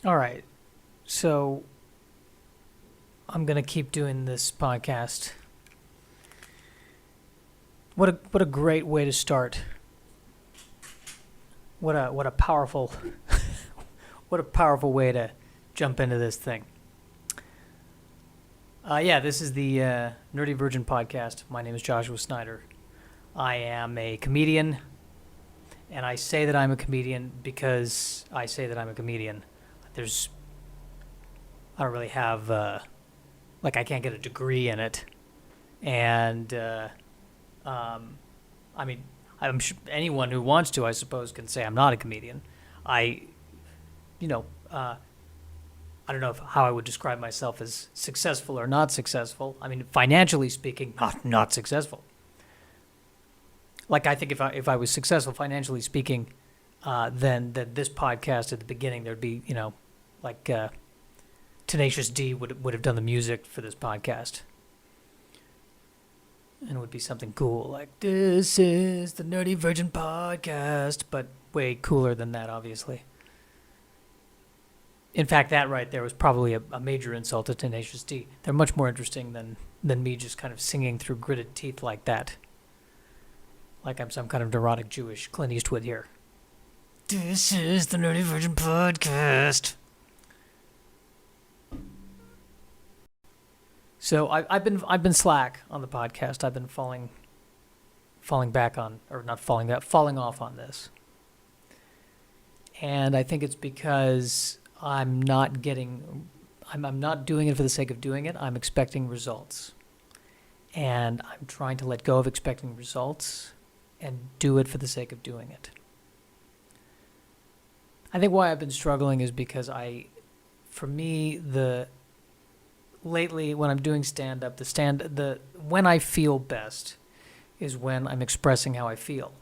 All right. So I'm gonna keep doing this podcast. What a great way to start. What a powerful what a powerful way to jump into this thing. Yeah, this is the Nerdy Virgin podcast. My name is Joshua Snyder. I am a comedian, and I say that I'm a comedian because I say that I'm a comedian. There's I don't really have I can't get a degree in it, and um, I mean, I'm sure anyone who wants to, I suppose, can say I'm not a comedian. I, you know, I don't know how I would describe myself as successful or not successful. I mean, financially speaking, not successful. Like I think if I was successful financially speaking, then this podcast at the beginning there'd be like Tenacious D would have done the music for this podcast. And it would be something cool like, this is the Nerdy Virgin Podcast, but way cooler than that, obviously. In fact, that right there was probably a major insult to Tenacious D. They're much more interesting than me just kind of singing through gritted teeth like that. Like I'm some kind of neurotic Jewish Clint Eastwood here. This is the Nerdy Virgin Podcast. So I've been slack on the podcast. I've been falling back on, or not falling back, falling off on this. And I think it's because I'm not doing it for the sake of doing it. I'm expecting results. And I'm trying to let go of expecting results and do it for the sake of doing it. I think why I've been struggling is because for me, lately when I'm doing stand up, when I feel best is when I'm expressing how I feel.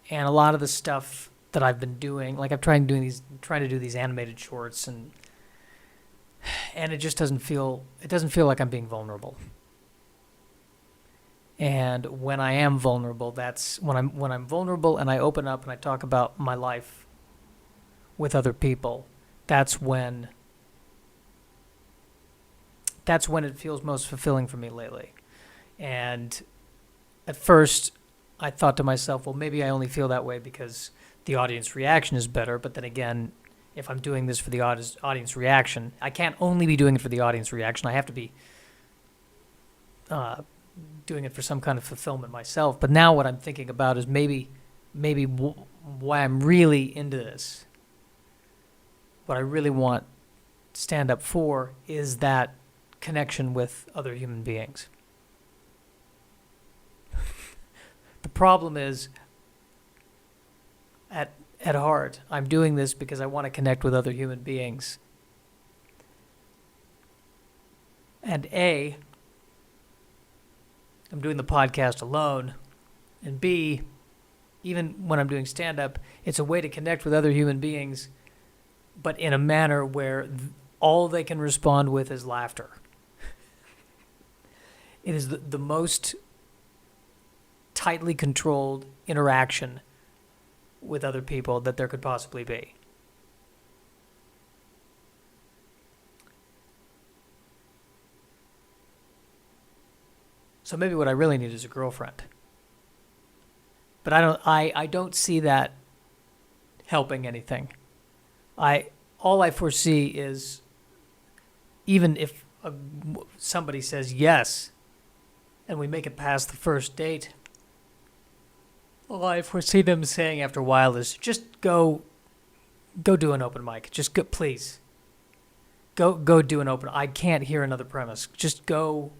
And a lot of the stuff that I've been doing, like I'm trying to do these animated shorts, and it just doesn't feel like I'm being vulnerable. And when I am vulnerable, that's when I'm vulnerable and I open up and I talk about my life with other people. That's when it feels most fulfilling for me lately. And at first, I thought to myself, well, maybe I only feel that way because the audience reaction is better. But then again, if I'm doing this for the audience reaction, I can't only be doing it for the audience reaction. I have to be doing it for some kind of fulfillment myself. But now what I'm thinking about is maybe why I'm really into this. What I really want stand up for is that connection with other human beings. The problem is, at heart, I'm doing this because I want to connect with other human beings. And A, I'm doing the podcast alone. And B, even when I'm doing stand-up, it's a way to connect with other human beings, but in a manner where all they can respond with is laughter. It is the most tightly controlled interaction with other people that there could possibly be. So maybe what I really need is a girlfriend. But I don't see that helping anything. All I foresee is, even if somebody says yes and we make it past the first date, all I foresee them saying after a while is, just go do an open mic. Just go, please. Go do an open. I can't hear another premise. Just go.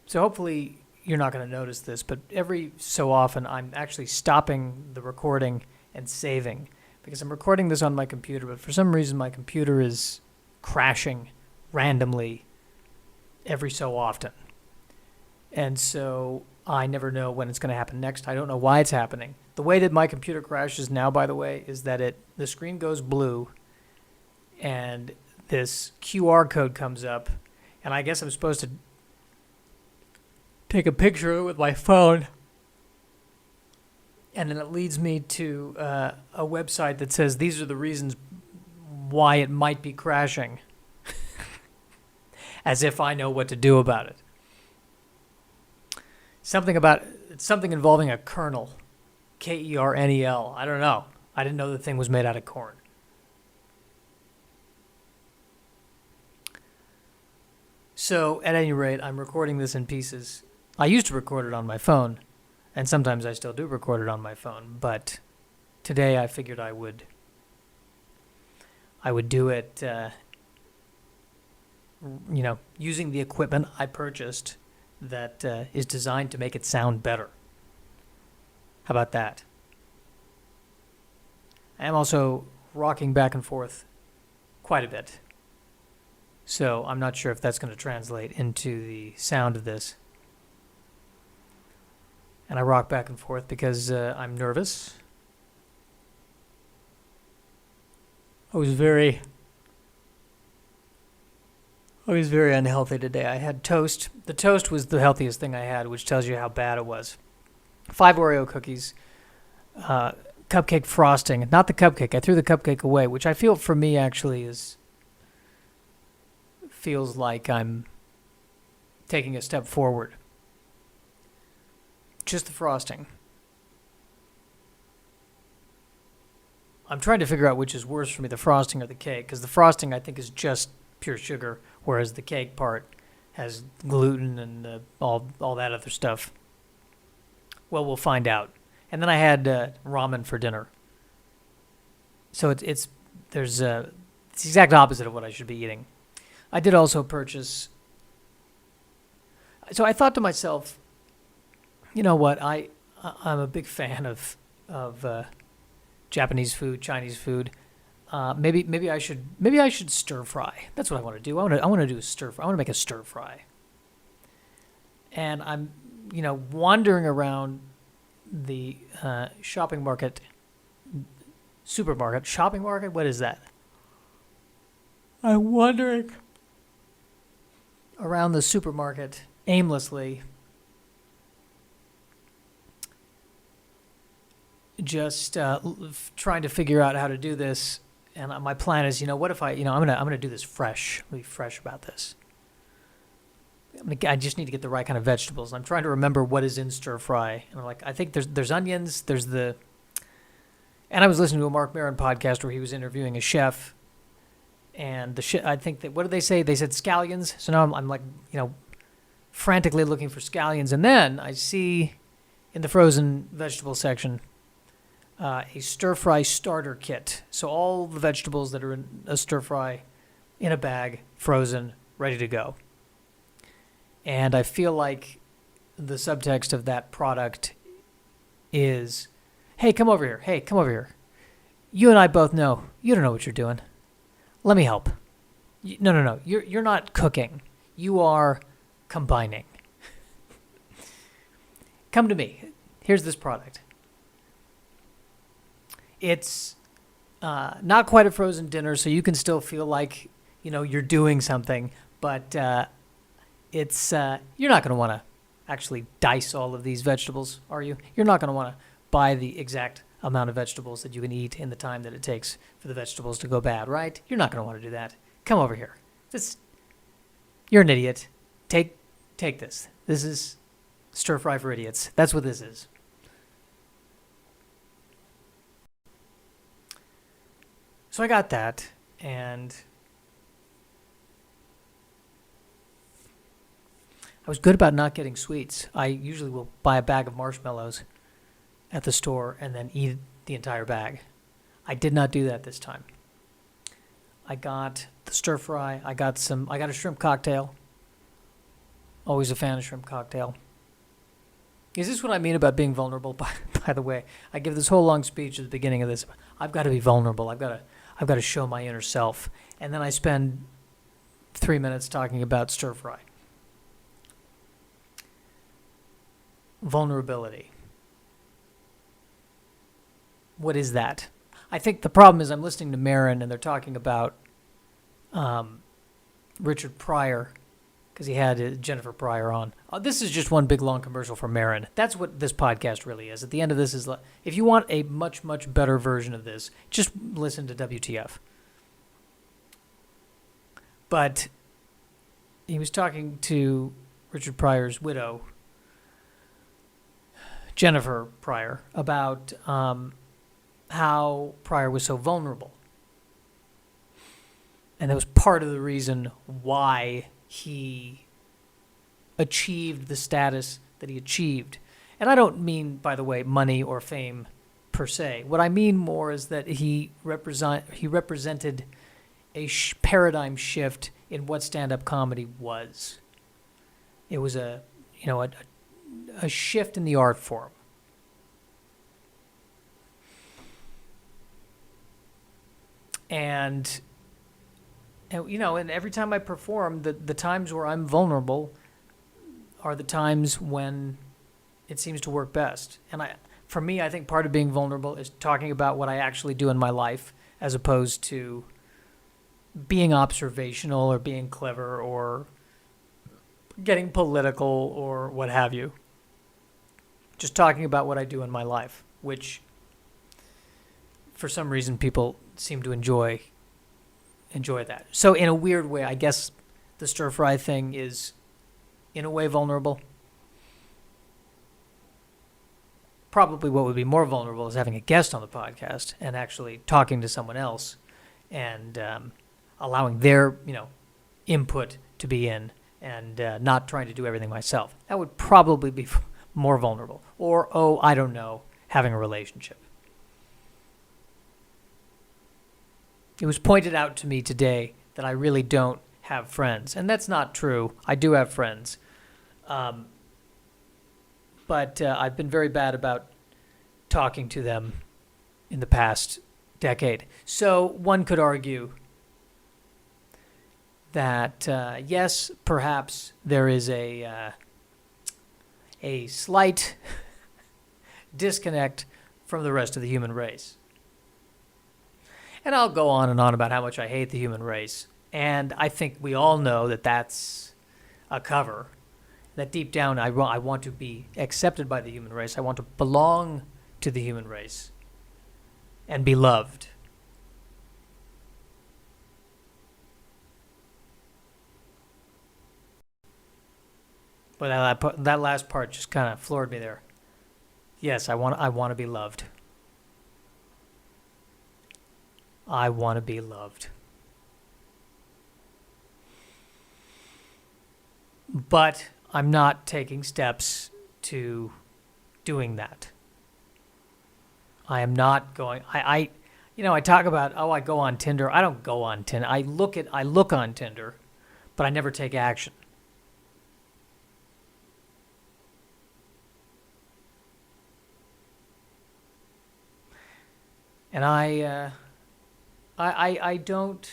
So hopefully you're not going to notice this, but every so often I'm actually stopping the recording and saving, because I'm recording this on my computer, but for some reason my computer is crashing randomly every so often. And so I never know when it's going to happen next. I don't know why it's happening. The way that my computer crashes now, by the way, is that the screen goes blue and this QR code comes up, and I guess I'm supposed to take a picture of it with my phone and then it leads me to a website that says these are the reasons why it might be crashing, as if I know what to do about it. Something involving a kernel, Kernel. I don't know. I didn't know the thing was made out of corn. So, at any rate, I'm recording this in pieces. I used to record it on my phone, and sometimes I still do record it on my phone, but today I figured I would do it, using the equipment I purchased that is designed to make it sound better. How about that? I am also rocking back and forth quite a bit, so I'm not sure if that's going to translate into the sound of this. And I rock back and forth because I'm nervous. I was very unhealthy today. I had toast. The toast was the healthiest thing I had, which tells you how bad it was. 5 Oreo cookies, cupcake frosting. Not the cupcake. I threw the cupcake away, which I feel for me actually feels like I'm taking a step forward. Just the frosting. I'm trying to figure out which is worse for me, the frosting or the cake, because the frosting I think is just pure sugar, whereas the cake part has gluten and all that other stuff. Well, we'll find out. And then I had ramen for dinner. So it's the exact opposite of what I should be eating. I did also purchase. So I thought to myself, you know what? I'm a big fan of Japanese food, Chinese food. Maybe I should stir fry. That's what I want to do. I want to do a stir fry. I want to make a stir fry. And I'm, wandering around the shopping market. What is that? I'm wandering around the supermarket aimlessly, just trying to figure out how to do this. And my plan is, what if I'm gonna do this fresh. I'll be fresh about this. I just need to get the right kind of vegetables. I'm trying to remember what is in stir fry. And I'm like, I think there's onions. And I was listening to a Mark Maron podcast where he was interviewing a chef. And I think that, what did they say? They said scallions. So now I'm like, frantically looking for scallions. And then I see in the frozen vegetable section a stir fry starter kit. So all the vegetables that are in a stir fry in a bag, frozen, ready to go. And I feel like the subtext of that product is, hey, come over here. Hey, come over here. You and I both know you don't know what you're doing. Let me help. No. You're not cooking. You are combining. Come to me. Here's this product. It's not quite a frozen dinner, so you can still feel like, you're doing something, but it's you're not going to want to actually dice all of these vegetables, are you? You're not going to want to buy the exact amount of vegetables that you can eat in the time that it takes for the vegetables to go bad, right? You're not going to want to do that. Come over here. You're an idiot. Take this. This is stir fry for idiots. That's what this is. So I got that, and I was good about not getting sweets. I usually will buy a bag of marshmallows at the store and then eat the entire bag. I did not do that this time. I got the stir fry. I got a shrimp cocktail. Always a fan of shrimp cocktail. Is this what I mean about being vulnerable? By the way, I give this whole long speech at the beginning of this. I've got to be vulnerable. I've got to show my inner self. And then I spend 3 minutes talking about stir fry. Vulnerability. What is that? I think the problem is I'm listening to Maron and they're talking about Richard Pryor. because he had Jennifer Pryor on. This is just one big long commercial for Marin. That's what this podcast really is. At the end of this is, if you want a much, much better version of this, just listen to WTF. But he was talking to Richard Pryor's widow, Jennifer Pryor, about how Pryor was so vulnerable. And that was part of the reason why he achieved the status that he achieved. And I don't mean, by the way, money or fame per se. What I mean more is that he represented a paradigm shift in what stand-up comedy was. It was a shift in the art form. And every time I perform, the times where I'm vulnerable are the times when it seems to work best. And for me, I think part of being vulnerable is talking about what I actually do in my life, as opposed to being observational or being clever or getting political or what have you. Just talking about what I do in my life, which for some reason people seem to enjoy that. So in a weird way, I guess the stir fry thing is in a way vulnerable. Probably what would be more vulnerable is having a guest on the podcast and actually talking to someone else and allowing their input to be in and not trying to do everything myself. That would probably be more vulnerable. Or, I don't know, having a relationship. It was pointed out to me today that I really don't have friends. And that's not true. I do have friends. But I've been very bad about talking to them in the past decade. So one could argue that, yes, perhaps there is a slight disconnect from the rest of the human race. And I'll go on and on about how much I hate the human race. And I think we all know that that's a cover. That deep down, I want to be accepted by the human race. I want to belong to the human race and be loved. But that last part just kind of floored me there. Yes, I want to be loved. I want to be loved. But I'm not taking steps to doing that. I am not going. I talk about, I go on Tinder. I don't go on Tinder. I look on Tinder, but I never take action. And I don't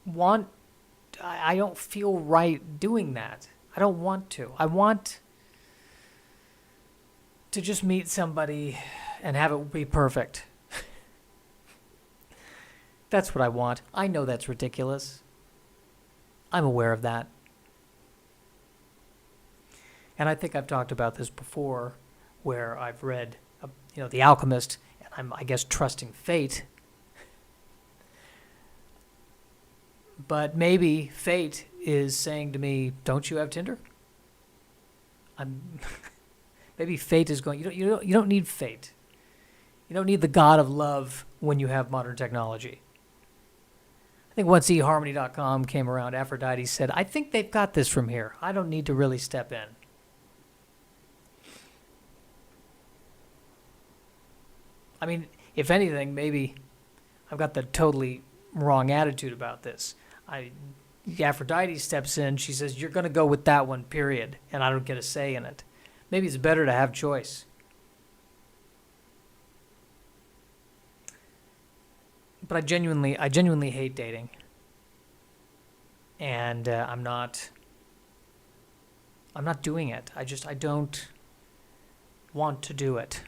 want. I don't feel right doing that. I don't want to. I want to just meet somebody and have it be perfect. That's what I want. I know that's ridiculous. I'm aware of that. And I think I've talked about this before, where I've read, The Alchemist, and I'm, I guess, trusting fate. But maybe fate is saying to me, "Don't you have Tinder?" Maybe fate is going. You don't need fate. You don't need the God of love when you have modern technology. I think once eHarmony.com came around, Aphrodite said, "I think they've got this from here. I don't need to really step in." I mean, if anything, maybe I've got the totally wrong attitude about this. Aphrodite steps in, she says, "You're going to go with that one, period," and I don't get a say in it. Maybe it's better to have choice. But I genuinely hate dating. And I'm not doing it. I don't want to do it.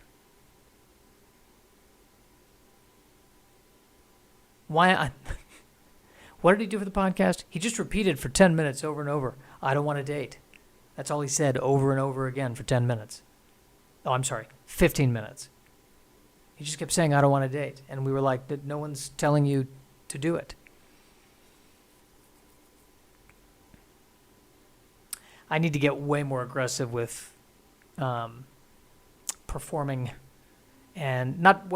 What did he do for the podcast? He just repeated for 10 minutes over and over, I don't want to date. That's all he said over and over again for 10 minutes. Oh, I'm sorry, 15 minutes. He just kept saying, I don't want to date. And we were like, no one's telling you to do it. I need to get way more aggressive with performing and not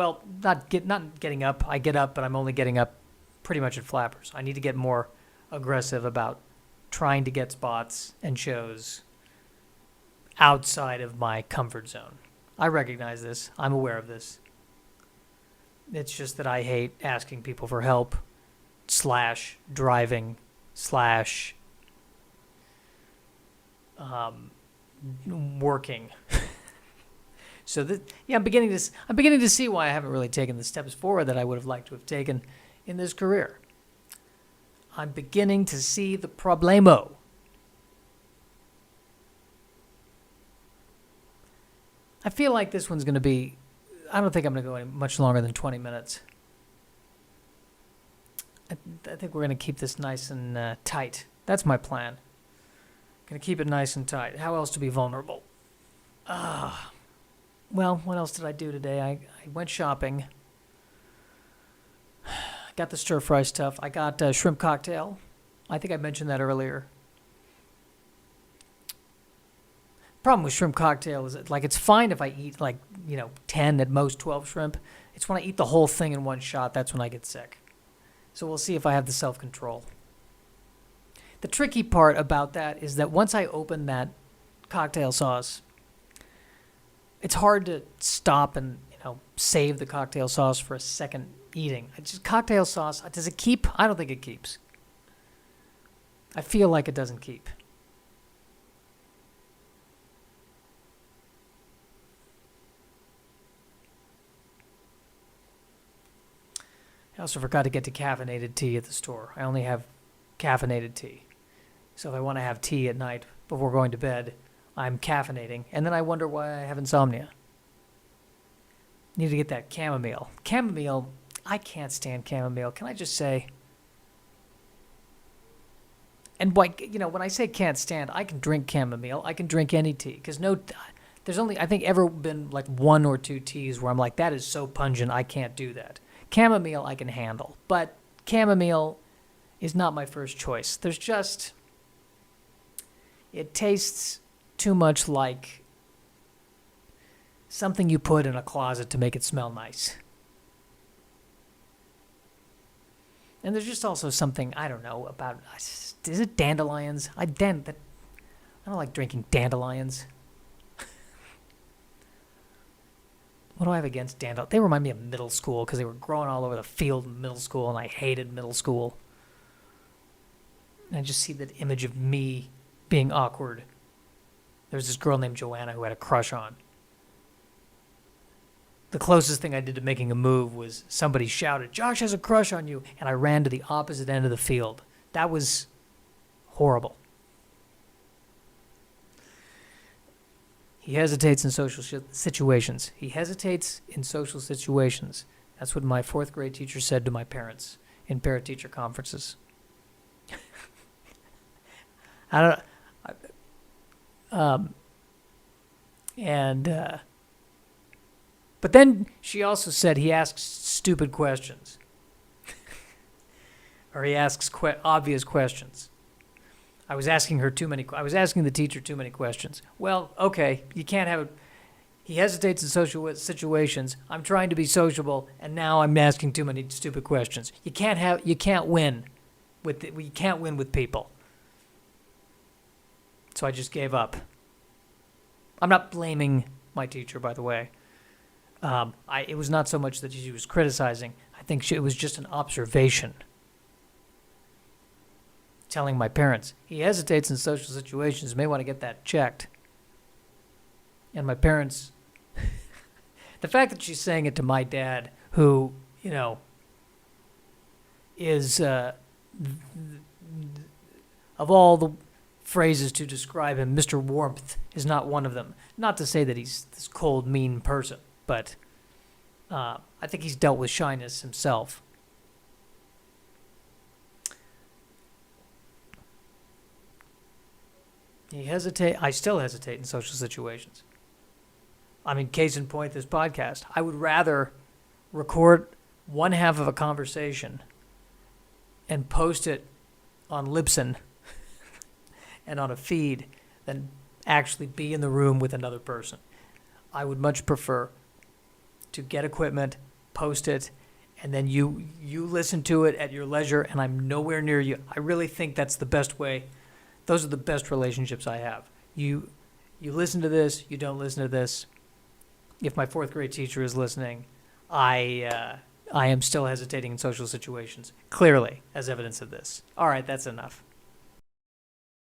getting up. I get up, but I'm only getting up pretty much at Flappers. I need to get more aggressive about trying to get spots and shows outside of my comfort zone. I recognize this. I'm aware of this. It's just that I hate asking people for help, / driving, / working. So I'm beginning to see why I haven't really taken the steps forward that I would have liked to have taken in this career. I'm beginning to see the problemo. I feel like this one's going to be, I don't think I'm going to go any much longer than 20 minutes. I think we're going to keep this nice and tight. That's my plan. Going to keep it nice and tight. How else to be vulnerable? Well, what else did I do today? I went shopping. Got the stir fry stuff. I got shrimp cocktail. I think I mentioned that earlier. Problem with shrimp cocktail is it's fine if I eat 10 at most 12 shrimp. It's when I eat the whole thing in one shot, that's when I get sick. So we'll see if I have the self-control. The tricky part about that is that once I open that cocktail sauce, it's hard to stop and save the cocktail sauce for a second eating. Cocktail sauce, does it keep? I don't think it keeps. I feel like it doesn't keep. I also forgot to get to caffeinated tea at the store. I only have caffeinated tea. So if I want to have tea at night before going to bed, I'm caffeinating, and then I wonder why I have insomnia. Need to get that chamomile. Chamomile, I can't stand chamomile. Can I just say? And when I say can't stand, I can drink chamomile. I can drink any tea because there's only I think ever been like 1 or 2 teas where I'm like, that is so pungent, I can't do that. Chamomile I can handle, but chamomile is not my first choice. It tastes too much like something you put in a closet to make it smell nice. And there's just also something, I don't know, about, is it dandelions? I don't like drinking dandelions. What do I have against dandelions? They remind me of middle school because they were growing all over the field in middle school, and I hated middle school. And I just see that image of me being awkward. There's this girl named Joanna who I had a crush on. The closest thing I did to making a move was somebody shouted, "Josh has a crush on you," and I ran to the opposite end of the field. That was horrible. He hesitates in social situations. He hesitates in social situations. That's what my 4th grade teacher said to my parents in parent-teacher conferences. But then she also said he asks stupid questions. Or he asks obvious questions. I was asking the teacher too many questions. Well, okay, you can't have it. He hesitates in social situations. I'm trying to be sociable, and now I'm asking too many stupid questions. You can't win with people. So I just gave up. I'm not blaming my teacher, by the way. It was not so much that she was criticizing. I think it was just an observation. Telling my parents, he hesitates in social situations, may want to get that checked. And my parents, the fact that she's saying it to my dad, who, is, of all the phrases to describe him, Mr. Warmth is not one of them. Not to say that he's this cold, mean person, but I think he's dealt with shyness himself. I still hesitate in social situations. I mean, case in point, this podcast. I would rather record one half of a conversation and post it on Libsyn and on a feed than actually be in the room with another person. I would much prefer to get equipment, post it, and then you listen to it at your leisure, and I'm nowhere near you. I really think that's the best way. Those are the best relationships I have. You listen to this, you don't listen to this. If my fourth grade teacher is listening, I am still hesitating in social situations, clearly, as evidence of this. All right, that's enough.